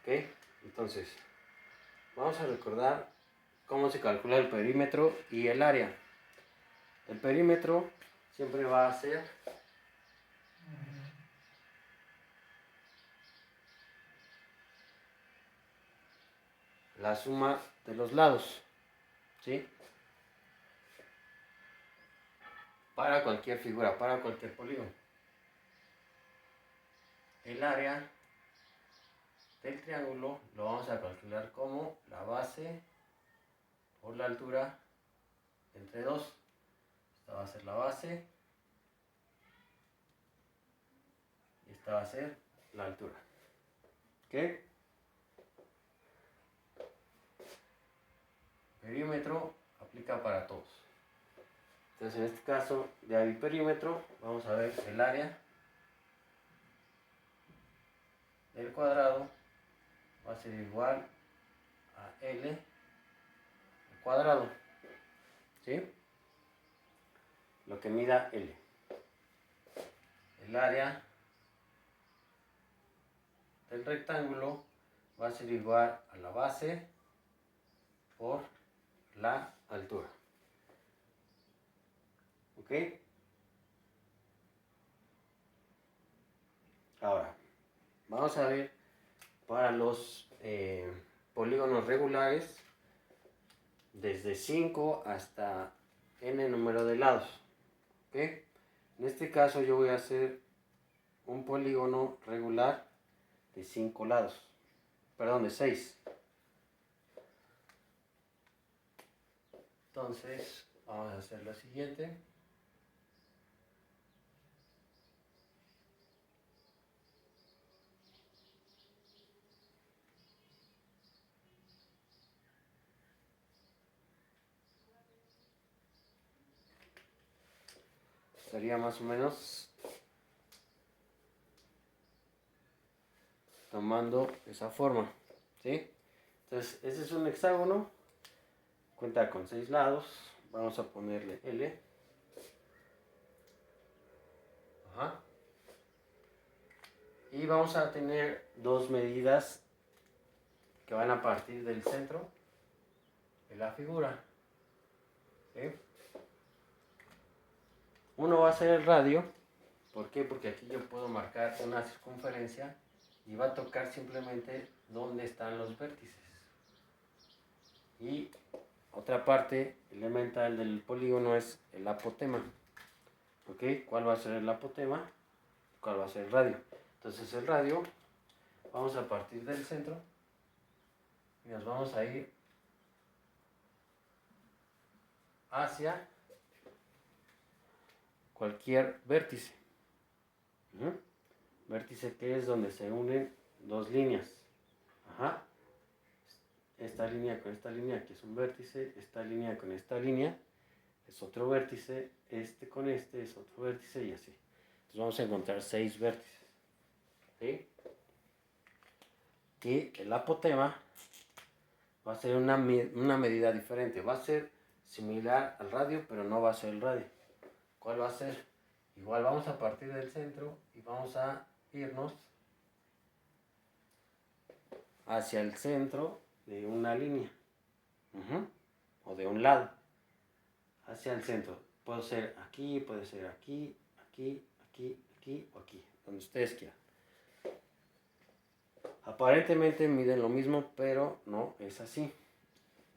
¿Ok? Entonces, vamos a recordar cómo se calcula el perímetro y el área. El perímetro siempre va a ser la suma de los lados, ¿sí? Para cualquier figura, para cualquier polígono. El área del triángulo lo vamos a calcular como la base por la altura entre 2. Esta va a ser la base y esta va a ser la altura. ¿Ok? Perímetro aplica para todos. Entonces en este caso de perímetro vamos a ver el área del cuadrado va a ser igual a L al cuadrado, ¿sí? Lo que mida L. El área del rectángulo va a ser igual a la base por la altura. ¿Ok? Ahora, vamos a ver para los polígonos regulares desde 5 hasta n número de lados. ¿Ok? En este caso yo voy a hacer un polígono regular de 5 lados. Perdón, de 6. Entonces, vamos a hacer lo siguiente. Sería más o menos tomando esa forma, ¿sí? Entonces, este es un hexágono, cuenta con 6 lados, vamos a ponerle L. Ajá. Y vamos a tener dos medidas que van a partir del centro de la figura, ¿sí? Uno va a ser el radio. ¿Por qué? Porque aquí yo puedo marcar una circunferencia y va a tocar simplemente dónde están los vértices. Y otra parte elemental del polígono es el apotema. ¿Ok? ¿Cuál va a ser el apotema? ¿Cuál va a ser el radio? Entonces el radio, vamos a partir del centro y nos vamos a ir hacia cualquier vértice. Vértice que es donde se unen dos líneas. Ajá. Esta línea con esta línea que es un vértice, esta línea con esta línea es otro vértice, este con este es otro vértice y así. Entonces vamos a encontrar 6 vértices. ¿Sí? Y el apotema va a ser una medida diferente. Va a ser similar al radio, pero no va a ser el radio. ¿Cuál va a ser? Igual vamos a partir del centro y vamos a irnos hacia el centro de una línea. O de un lado. Hacia el centro. Puede ser aquí, puede ser aquí, aquí, aquí, aquí o aquí. Donde ustedes quieran. Aparentemente miden lo mismo, pero no es así.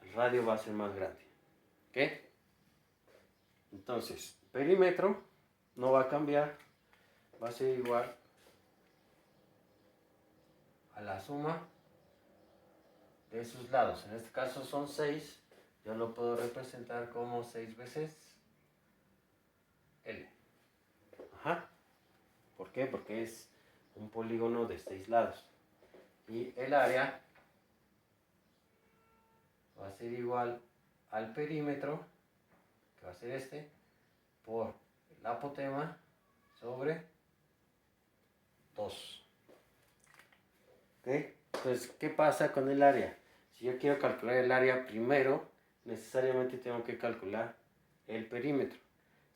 El radio va a ser más grande. ¿Ok? Entonces, perímetro no va a cambiar. Va a ser igual a la suma de sus lados. En este caso son 6. Yo lo puedo representar como 6 veces L. Ajá. ¿Por qué? Porque es un polígono de 6 lados. Y el área va a ser igual al perímetro, que va a ser este, por el apotema sobre 2. ¿Ok? Entonces, ¿qué pasa con el área? Si yo quiero calcular el área primero, necesariamente tengo que calcular el perímetro.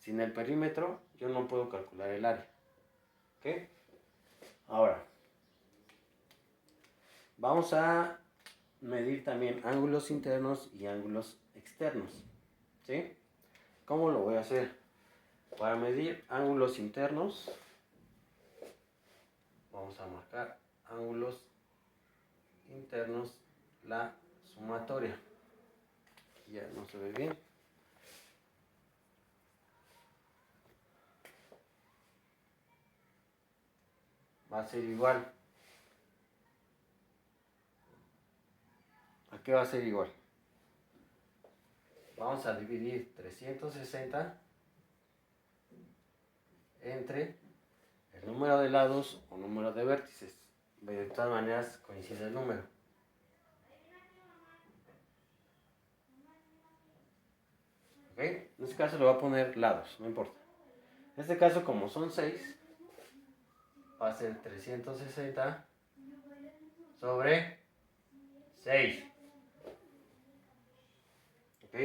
Sin el perímetro, yo no puedo calcular el área. ¿Ok? Ahora, Vamos a medir también ángulos internos y ángulos externos, ¿sí? ¿Cómo lo voy a hacer? Para medir ángulos internos, vamos a marcar ángulos internos, la sumatoria. Aquí ya no se ve bien. Va a ser igual. ¿A qué va a ser igual? Vamos a dividir 360 entre el número de lados o número de vértices. De todas maneras coincide el número. ¿Ok? En este caso le voy a poner lados, no importa. En este caso, como son 6, va a ser 360 sobre 6. ¿Ok?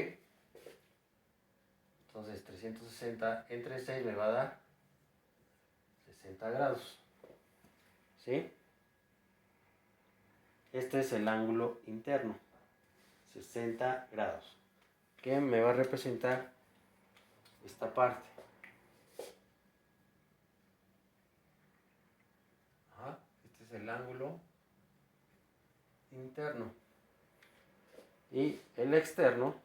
Entonces 360 entre 6 me va a dar 60 grados. ¿Sí? Este es el ángulo interno, 60 grados, que me va a representar esta parte. Ajá, este es el ángulo interno. Y el externo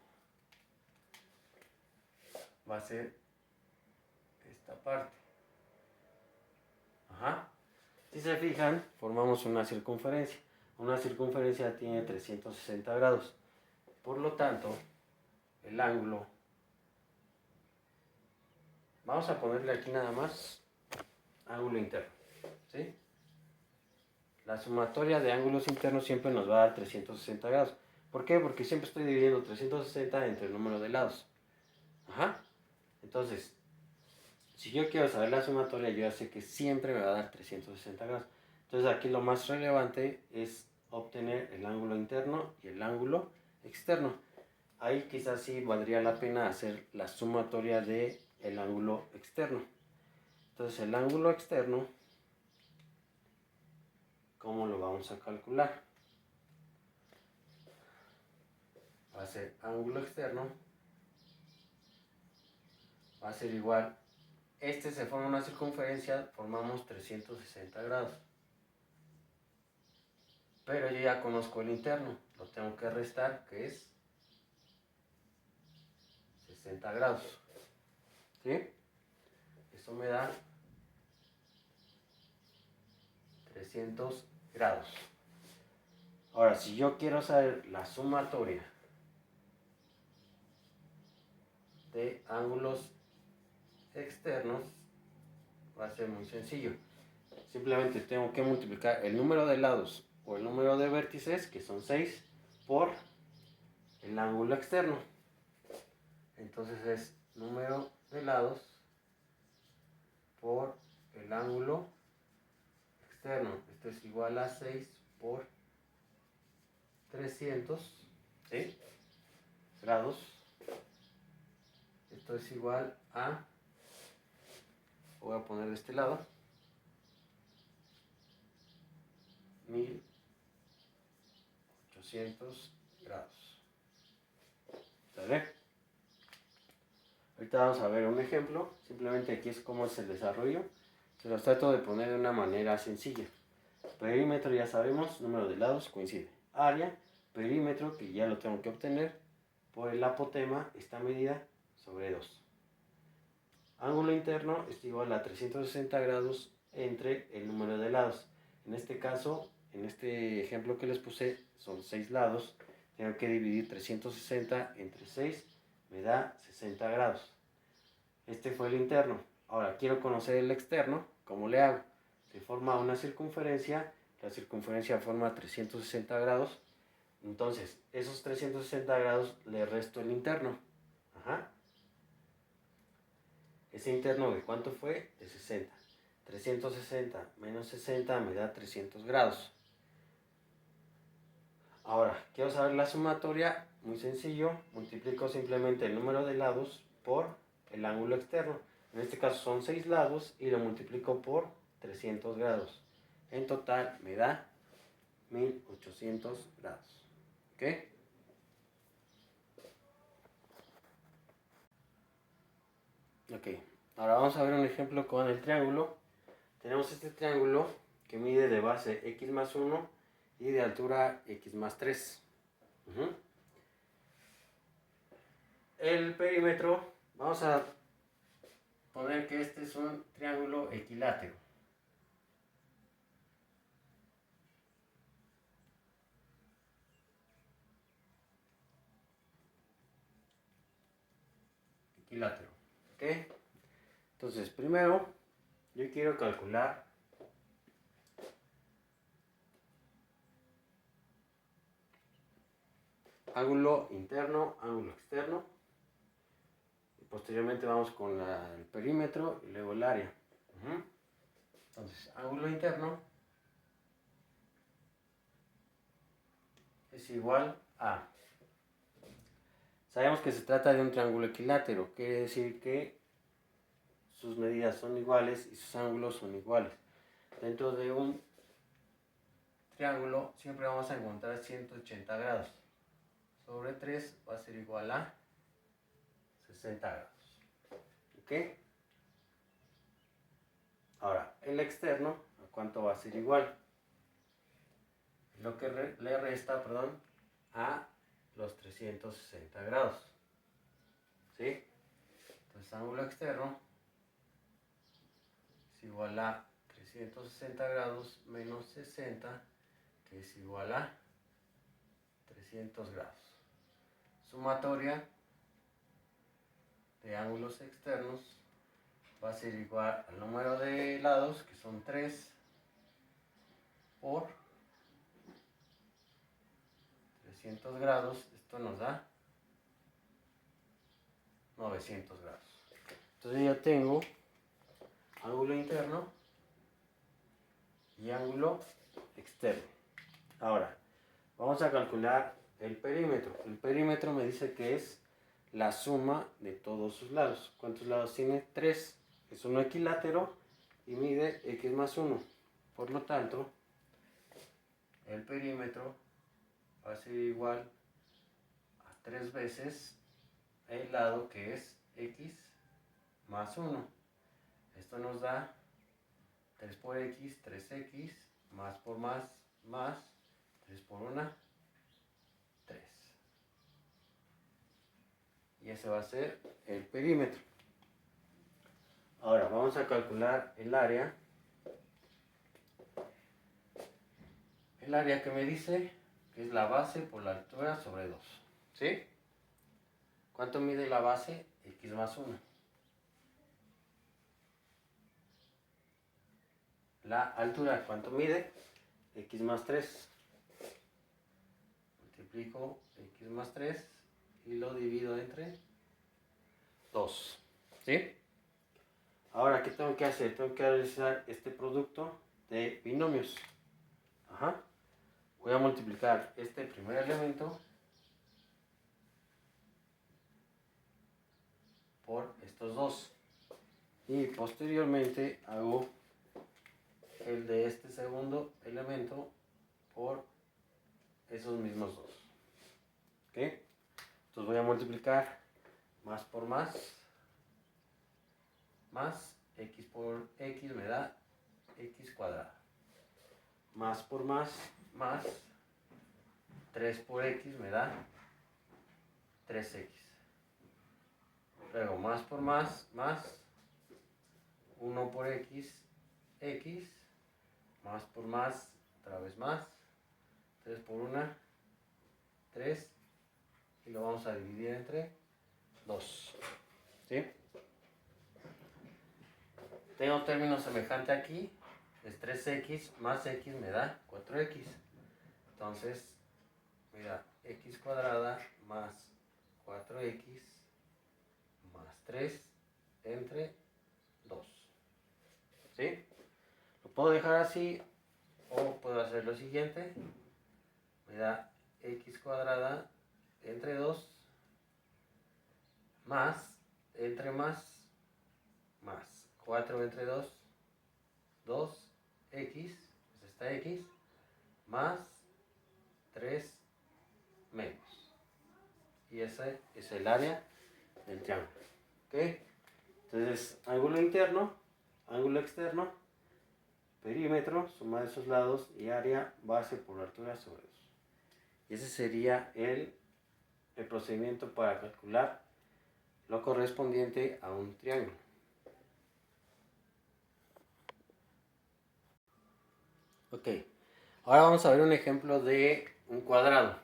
va a ser esta parte. Ajá. Si se fijan, formamos una circunferencia. Una circunferencia tiene 360 grados. Por lo tanto, el ángulo, vamos a ponerle aquí nada más ángulo interno, ¿sí? La sumatoria de ángulos internos siempre nos va a dar 360 grados. ¿Por qué? Porque siempre estoy dividiendo 360 entre el número de lados. Ajá. Entonces, si yo quiero saber la sumatoria, yo ya sé que siempre me va a dar 360 grados. Entonces aquí lo más relevante es obtener el ángulo interno y el ángulo externo. Ahí quizás sí valdría la pena hacer la sumatoria del ángulo externo. Entonces el ángulo externo, ¿cómo lo vamos a calcular? Va a ser ángulo externo, va a ser igual, este se forma una circunferencia, formamos 360 grados. Pero yo ya conozco el interno, lo tengo que restar, que es 60 grados. ¿Sí? Eso me da 300 grados. Ahora, si yo quiero saber la sumatoria de ángulos externos, va a ser muy sencillo. Simplemente tengo que multiplicar el número de lados o el número de vértices, que son 6, por el ángulo externo. Entonces es número de lados por el ángulo externo. Esto es igual a 6 por 300, ¿sí? Grados. Esto es igual a, voy a poner de este lado, 1800 grados. ¿Sale? Ahorita vamos a ver un ejemplo. Simplemente aquí es cómo es el desarrollo. Se los trato de poner de una manera sencilla. Perímetro ya sabemos, número de lados coincide. Área, perímetro, que ya lo tengo que obtener, por el apotema, esta medida, sobre 2. Ángulo interno es igual a 360 grados entre el número de lados. En este caso, en este ejemplo que les puse, son 6 lados. Tengo que dividir 360 entre 6, me da 60 grados. Este fue el interno. Ahora quiero conocer el externo. ¿Cómo le hago? Se forma una circunferencia. La circunferencia forma 360 grados. Entonces, esos 360 grados le resto el interno. Ajá. Ese interno, ¿de cuánto fue? De 60. 360 menos 60 me da 300 grados. Ahora, quiero saber la sumatoria. Muy sencillo. Multiplico simplemente el número de lados por el ángulo externo. En este caso son 6 lados y lo multiplico por 300 grados. En total me da 1800 grados. ¿Ok? Ok, ahora vamos a ver un ejemplo con el triángulo. Tenemos este triángulo que mide de base x más 1 y de altura x más 3. El perímetro, vamos a poner que este es un triángulo equilátero. Equilátero. ¿Ok? Entonces, primero, yo quiero calcular ángulo interno, ángulo externo. Y posteriormente vamos con el perímetro y luego el área. Entonces, ángulo interno es igual a... Sabemos que se trata de un triángulo equilátero, quiere decir que sus medidas son iguales y sus ángulos son iguales. Dentro de un triángulo siempre vamos a encontrar 180 grados. Sobre 3 va a ser igual a 60 grados. ¿Ok? Ahora, el externo, ¿a cuánto va a ser igual? Lo que le resta, perdón, a los 360 grados. ¿Sí? Entonces, ángulo externo es igual a 360 grados menos 60, que es igual a 300 grados. Sumatoria de ángulos externos va a ser igual al número de lados, que son 3, por 300 grados. Esto nos da 900 grados. Entonces ya tengo ángulo interno y ángulo externo. Ahora, vamos a calcular el perímetro. El perímetro me dice que es la suma de todos sus lados. ¿Cuántos lados tiene? 3. Es un equilátero y mide x más 1. Por lo tanto, el perímetro va a ser igual a 3 veces el lado, que es x más 1. Esto nos da 3 por x, 3x, más por más, 3 por 1, 3. Y ese va a ser el perímetro. Ahora vamos a calcular el área. El área que me dice que es la base por la altura sobre 2. ¿Sí? ¿Cuánto mide la base? X más 1. La altura, ¿cuánto mide? X más 3. Multiplico x más 3 y lo divido entre 2. ¿Sí? Ahora, ¿qué tengo que hacer? Tengo que realizar este producto de binomios. Voy a multiplicar este primer elemento por estos dos. Y posteriormente hago el de este segundo elemento por esos mismos dos. ¿Ok? Entonces voy a multiplicar más por más x por x me da x cuadrado. Más por más 3 por x me da 3x. Luego más por más 1 por x, más por más, otra vez más, 3 por 1, 3, y lo vamos a dividir entre 2. ¿Sí? Tengo término semejante aquí, es 3x más x me da 4x. Entonces, mira, x cuadrada más 4x más 3 entre 2. ¿Sí? Lo puedo dejar así o puedo hacer lo siguiente. Me da x cuadrada entre 2 más, entre más 4 entre 2, 2x, pues está x, más 3 medios. Y ese es el área del triángulo. ¿Ok? Entonces, ángulo interno, ángulo externo, perímetro, suma de esos lados y área base por altura sobre 2. Y ese sería el procedimiento para calcular lo correspondiente a un triángulo. Ok, ahora vamos a ver un ejemplo de un cuadrado.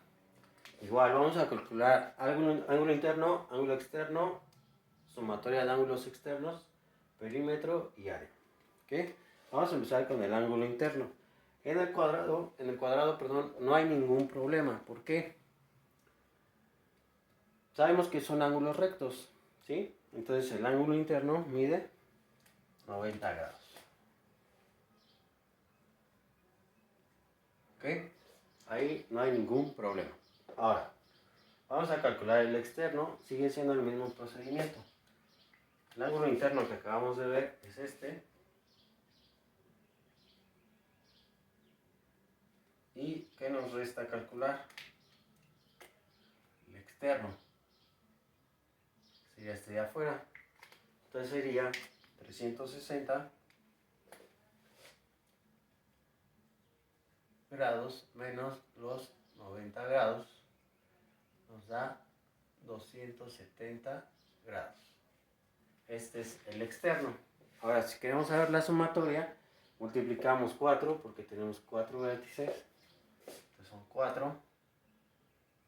Igual vamos a calcular ángulo interno, ángulo externo, sumatoria de ángulos externos, perímetro y área. ¿Ok? Vamos a empezar con el ángulo interno. En el cuadrado, no hay ningún problema. ¿Por qué? Sabemos que son ángulos rectos, ¿sí? Entonces el ángulo interno mide 90 grados. ¿Ok? Ahí no hay ningún problema. Ahora, vamos a calcular el externo. Sigue siendo el mismo procedimiento. El ángulo interno que acabamos de ver es este. ¿Y qué nos resta calcular? El externo. Sería este de afuera. Entonces sería 360 grados menos los 90 grados. Nos da 270 grados. Este es el externo. Ahora, si queremos saber la sumatoria, multiplicamos 4 porque tenemos 4 vértices. Entonces son 4